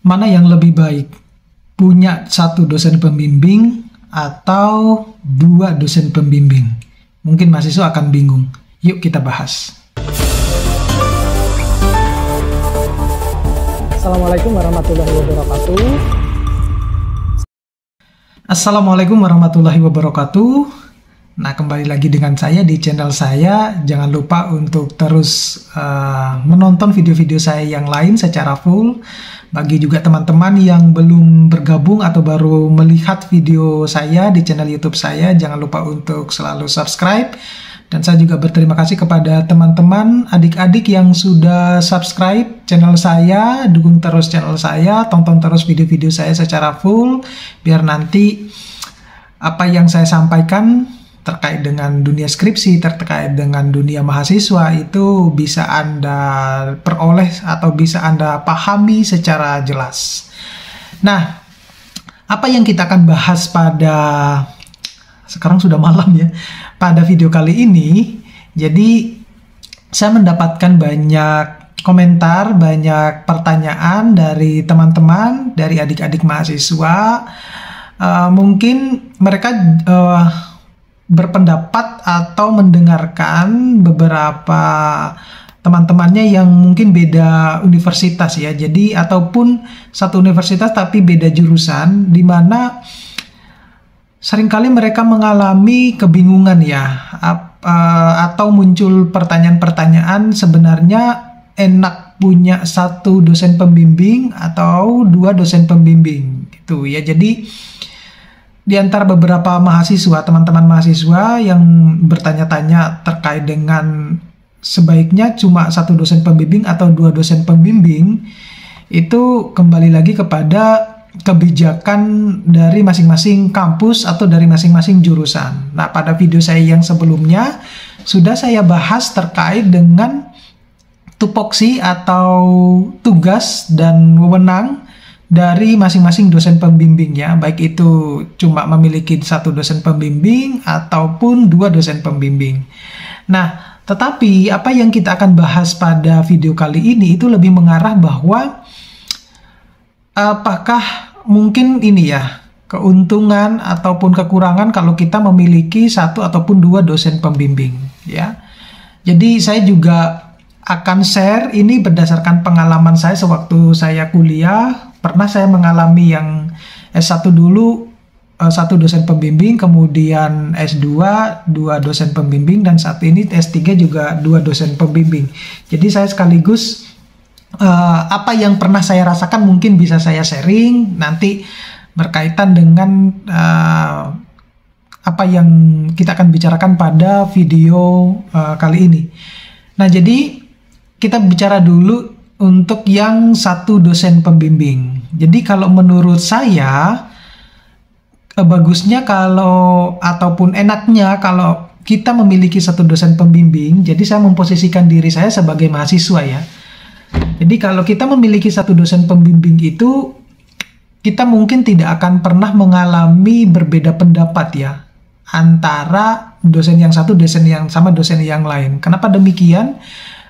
Mana yang lebih baik? Punya satu dosen pembimbing atau dua dosen pembimbing? Mungkin mahasiswa akan bingung. Yuk kita bahas. Assalamualaikum warahmatullahi wabarakatuh. Assalamualaikum warahmatullahi wabarakatuh. Nah, kembali lagi dengan saya di channel saya. Jangan lupa untuk terus menonton video-video saya yang lain secara full. Bagi juga teman-teman yang belum bergabung atau baru melihat video saya di channel YouTube saya, jangan lupa untuk selalu subscribe. Dan saya juga berterima kasih kepada teman-teman, adik-adik yang sudah subscribe channel saya, dukung terus channel saya, tonton terus video-video saya secara full, biar nanti apa yang saya sampaikan terkait dengan dunia skripsi, terkait dengan dunia mahasiswa itu bisa Anda peroleh atau bisa Anda pahami secara jelas. Nah, apa yang kita akan bahas pada sekarang sudah malam ya, pada video kali ini. Jadi saya mendapatkan banyak komentar, banyak pertanyaan dari teman-teman, dari adik-adik mahasiswa. Mungkin mereka berpendapat atau mendengarkan beberapa teman-temannya yang mungkin beda universitas ya. Jadi ataupun satu universitas tapi beda jurusan, di mana seringkali mereka mengalami kebingungan ya, atau muncul pertanyaan-pertanyaan, sebenarnya enak punya satu dosen pembimbing atau dua dosen pembimbing gitu ya. Jadi di antara beberapa mahasiswa, teman-teman mahasiswa yang bertanya-tanya terkait dengan sebaiknya cuma satu dosen pembimbing atau dua dosen pembimbing, itu kembali lagi kepada kebijakan dari masing-masing kampus atau dari masing-masing jurusan. Nah, pada video saya yang sebelumnya sudah saya bahas terkait dengan tupoksi atau tugas dan wewenang dari masing-masing dosen pembimbing ya, baik itu cuma memiliki satu dosen pembimbing ataupun dua dosen pembimbing. Nah, tetapi apa yang kita akan bahas pada video kali ini itu lebih mengarah bahwa apakah mungkin ini ya, keuntungan ataupun kekurangan kalau kita memiliki satu ataupun dua dosen pembimbing ya. Jadi saya juga akan share ini berdasarkan pengalaman saya sewaktu saya kuliah. Pernah saya mengalami yang S1 dulu satu dosen pembimbing, kemudian S2 dua dosen pembimbing, dan saat ini S3 juga dua dosen pembimbing. Jadi saya sekaligus apa yang pernah saya rasakan mungkin bisa saya sharing nanti berkaitan dengan apa yang kita akan bicarakan pada video kali ini. Nah, jadi kita bicara dulu untuk yang satu dosen pembimbing. Jadi kalau menurut saya bagusnya kalau ataupun enaknya kalau kita memiliki satu dosen pembimbing. Jadi saya memposisikan diri saya sebagai mahasiswa ya. Jadi kalau kita memiliki satu dosen pembimbing itu, kita mungkin tidak akan pernah mengalami berbeda pendapat ya antara dosen yang satu, dosen yang sama, dosen yang lain. Kenapa demikian?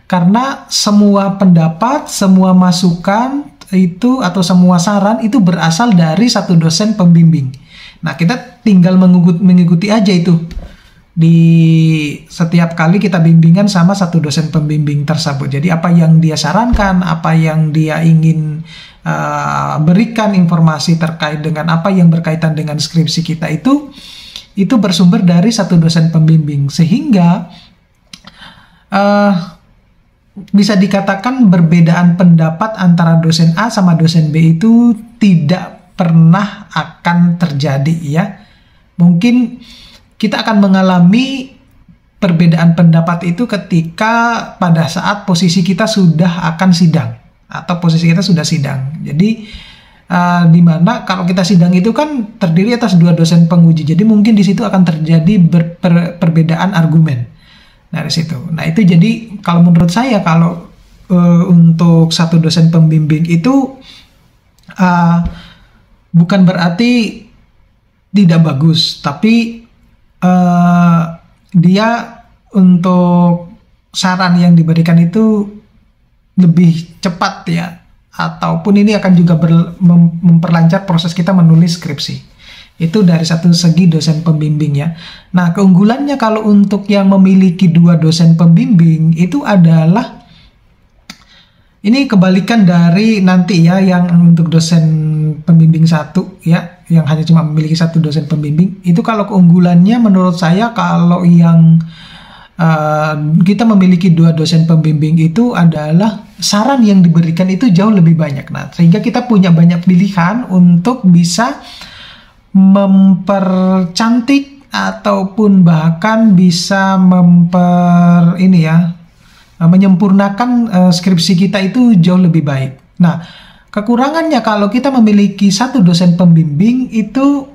Karena semua pendapat, semua masukan itu atau semua saran itu berasal dari satu dosen pembimbing. Nah, kita tinggal mengikuti aja itu. Di setiap kali kita bimbingan sama satu dosen pembimbing tersebut. Jadi apa yang dia sarankan, apa yang dia ingin berikan informasi terkait dengan apa yang berkaitan dengan skripsi kita itu bersumber dari satu dosen pembimbing. Sehingga bisa dikatakan perbedaan pendapat antara dosen A sama dosen B itu tidak pernah akan terjadi ya. Mungkin kita akan mengalami perbedaan pendapat itu ketika pada saat posisi kita sudah akan sidang atau posisi kita sudah sidang. Jadi di mana kalau kita sidang itu kan terdiri atas dua dosen penguji. Jadi mungkin di situ akan terjadi perbedaan argumen. Dari situ. Nah, itu jadi kalau menurut saya kalau untuk satu dosen pembimbing itu bukan berarti tidak bagus, tapi dia untuk saran yang diberikan itu lebih cepat ya, ataupun ini akan juga memperlancar proses kita menulis skripsi. Itu dari satu segi dosen pembimbing ya. Nah, keunggulannya kalau untuk yang memiliki dua dosen pembimbing itu adalah ini kebalikan dari nanti ya yang untuk dosen pembimbing satu ya, yang hanya cuma memiliki satu dosen pembimbing. Itu kalau keunggulannya menurut saya kalau yang kita memiliki dua dosen pembimbing itu adalah saran yang diberikan itu jauh lebih banyak. Nah, sehingga kita punya banyak pilihan untuk bisa mempercantik ataupun bahkan bisa menyempurnakan skripsi kita itu jauh lebih baik. Nah, kekurangannya kalau kita memiliki satu dosen pembimbing itu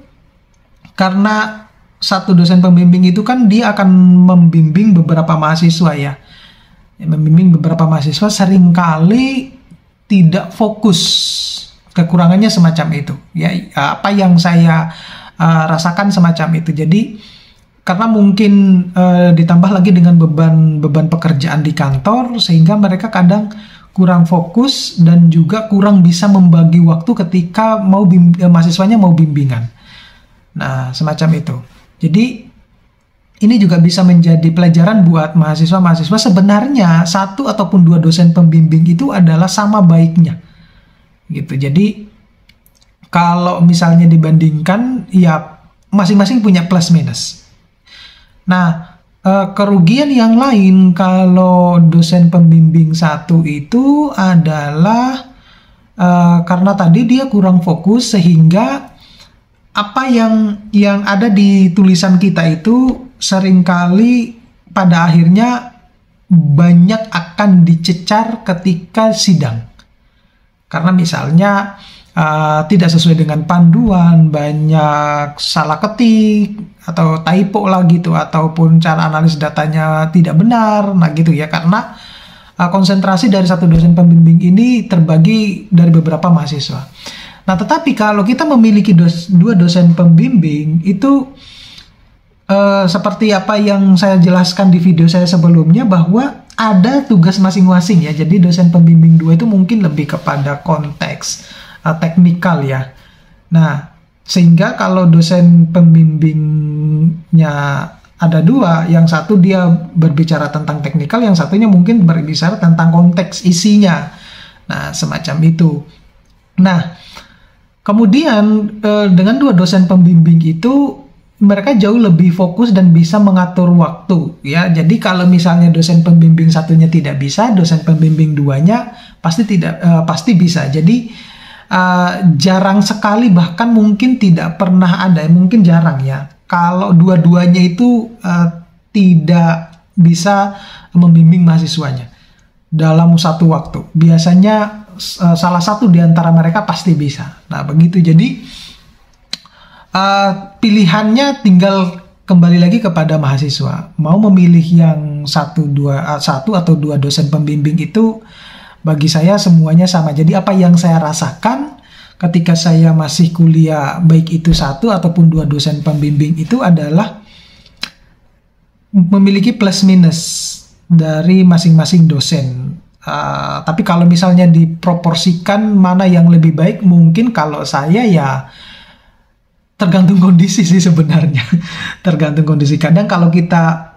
karena satu dosen pembimbing itu kan dia akan membimbing beberapa mahasiswa ya. Membimbing beberapa mahasiswa seringkali tidak fokus. Kekurangannya semacam itu. Ya, apa yang saya rasakan semacam itu. Jadi karena mungkin ditambah lagi dengan beban pekerjaan di kantor sehingga mereka kadang kurang fokus dan juga kurang bisa membagi waktu ketika mahasiswanya mau bimbingan. Nah, semacam itu. Jadi ini juga bisa menjadi pelajaran buat mahasiswa-mahasiswa sebenarnya satu ataupun dua dosen pembimbing itu adalah sama baiknya. Gitu. Jadi kalau misalnya dibandingkan ya masing-masing punya plus minus. Nah, kerugian yang lain kalau dosen pembimbing satu itu adalah karena tadi dia kurang fokus sehingga apa yang ada di tulisan kita itu seringkali pada akhirnya banyak akan dicecar ketika sidang. Karena misalnya tidak sesuai dengan panduan, banyak salah ketik atau typo lah gitu, ataupun cara analis datanya tidak benar, nah gitu ya, karena konsentrasi dari satu dosen pembimbing ini terbagi dari beberapa mahasiswa. Nah, tetapi kalau kita memiliki dua dosen pembimbing itu seperti apa yang saya jelaskan di video saya sebelumnya bahwa ada tugas masing-masing ya. Jadi dosen pembimbing dua itu mungkin lebih kepada konteks teknikal ya. Nah, sehingga kalau dosen pembimbingnya ada dua, yang satu dia berbicara tentang teknikal, yang satunya mungkin berbicara tentang konteks isinya. Nah, semacam itu. Nah, kemudian dengan dua dosen pembimbing itu mereka jauh lebih fokus dan bisa mengatur waktu ya. Jadi kalau misalnya dosen pembimbing satunya tidak bisa, dosen pembimbing duanya pasti bisa. Jadi jarang sekali, bahkan mungkin tidak pernah ada, mungkin jarang ya, kalau dua-duanya itu tidak bisa membimbing mahasiswanya dalam satu waktu. Biasanya salah satu di antara mereka pasti bisa. Nah, begitu. Jadi pilihannya tinggal kembali lagi kepada mahasiswa. Mau memilih yang satu atau dua dosen pembimbing itu bagi saya semuanya sama. Jadi apa yang saya rasakan ketika saya masih kuliah, baik itu satu ataupun dua dosen pembimbing, itu adalah memiliki plus minus dari masing-masing dosen. Tapi kalau misalnya diproporsikan mana yang lebih baik, mungkin kalau saya ya tergantung kondisi sih sebenarnya. Tergantung kondisi. Kadang kalau kita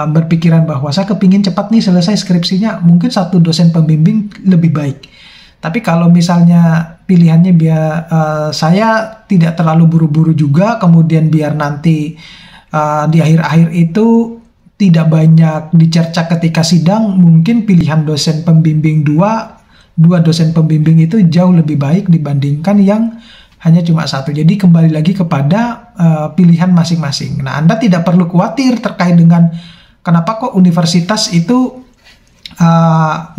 berpikiran bahwa saya kepingin cepat nih selesai skripsinya, mungkin satu dosen pembimbing lebih baik. Tapi kalau misalnya pilihannya biar saya tidak terlalu buru-buru juga, kemudian biar nanti di akhir-akhir itu tidak banyak dicerca ketika sidang, mungkin pilihan dosen pembimbing dua dosen pembimbing itu jauh lebih baik dibandingkan yang hanya cuma satu. Jadi kembali lagi kepada pilihan masing-masing. Nah, Anda tidak perlu khawatir terkait dengan kenapa kok universitas itu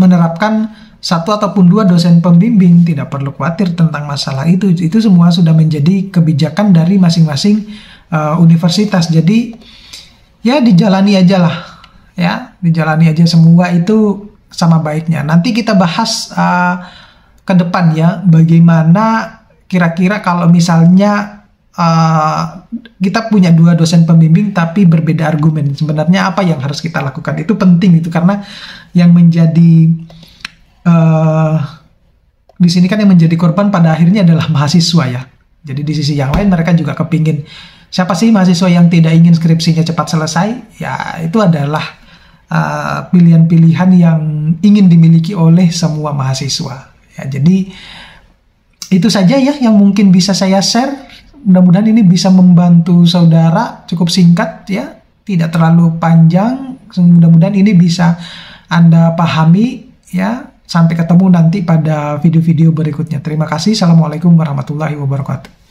menerapkan satu ataupun dua dosen pembimbing. Tidak perlu khawatir tentang masalah itu. Itu semua sudah menjadi kebijakan dari masing-masing universitas. Jadi ya dijalani aja lah. Ya, dijalani aja, semua itu sama baiknya. Nanti kita bahas ke depan ya, bagaimana kira-kira kalau misalnya kita punya dua dosen pembimbing tapi berbeda argumen, sebenarnya apa yang harus kita lakukan. Itu penting itu, karena yang menjadi di sini kan yang menjadi korban pada akhirnya adalah mahasiswa ya. Jadi di sisi yang lain mereka juga kepingin, siapa sih mahasiswa yang tidak ingin skripsinya cepat selesai? Ya itu adalah pilihan-pilihan yang ingin dimiliki oleh semua mahasiswa. Ya, jadi itu saja ya yang mungkin bisa saya share. Mudah-mudahan ini bisa membantu saudara, cukup singkat ya, tidak terlalu panjang. Mudah-mudahan ini bisa Anda pahami ya. Sampai ketemu nanti pada video-video berikutnya. Terima kasih. Assalamualaikum warahmatullahi wabarakatuh.